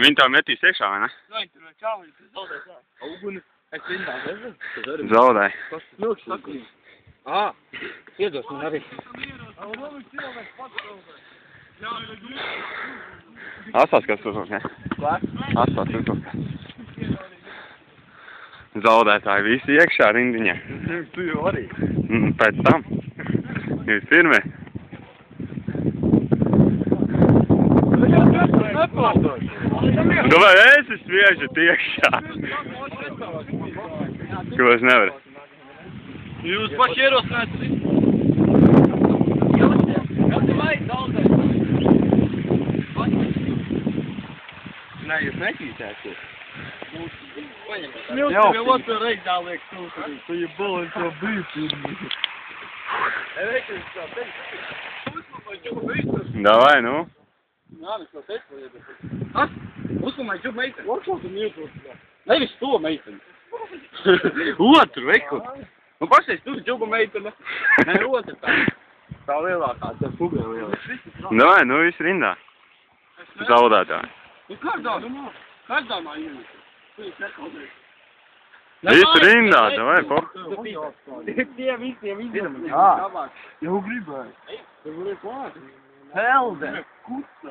Viņi tā metīs iekšā, vai ne? Nē, tur vēl čāviņi, tas zaudēs, jā. Uguni, es rindā, nezinu. Zaudēja. Kas tas milks sakrīt? Ā, iedos man arī. Asās kas uzlūk, ne? Asās uzlūk. Zaudētāji visi iekšā rindiņā. Tu jau arī. Pēc tam. Jūs pirmie. Domāju, es sviežu tiekšā. Ko es nevaru? Jūs paši ierosināt. Nē, jūs nekītēsiet. Milks jau otru reizi dāliek sūkarī. Tu jau balēs jau bīti. Davai, nu. Jā, mēs to teicu. Kas? Uzkumāj, džub meiteni. Otru tu miltu. Nevis to meiteni. Otru, eku. Nu, pašais tu džubu meiteni. Nē, otru tā. Tā lielākā, tā fugā lielākā. Davai, nu viss rindā. Zaudētāji. Nu, kādā mā ienīst? Tu jūs nekaudēji. Viss rindā, davai, po. Tie visiem izdomīgi. Jā, jau gribēju. Tev varēja klāt. Helde!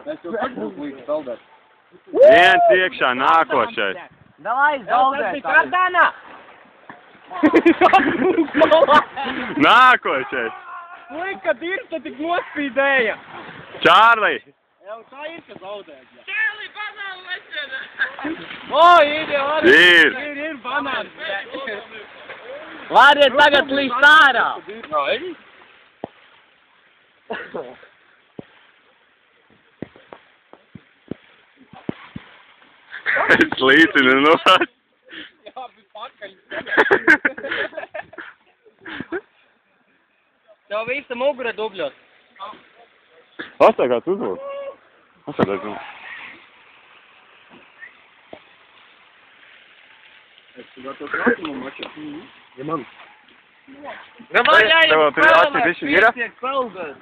Mēs jau sakot līdz peldēt. Viens iekšā, nākošais. Davai, zaudēt! Kardana! Nākošais. Lika, dirsta tik nospīdēja. Čārli. Jau tā ir, ka zaudēt. Čēli, banānu nešķēdē! O, ir jau arī. Ir banāns. Variet tagad līdz ārā! Jā, ir? Es līdzinu novāc. Jā, bet pakaļ. Tev visa mugura dubļot. Pastākāt uzlūk. Pastākāt uzlūk. Es gatavs nākamam mačam. Ja man. Davai, Tev vēl tur atsevišķi ir? Pietiek peldēt.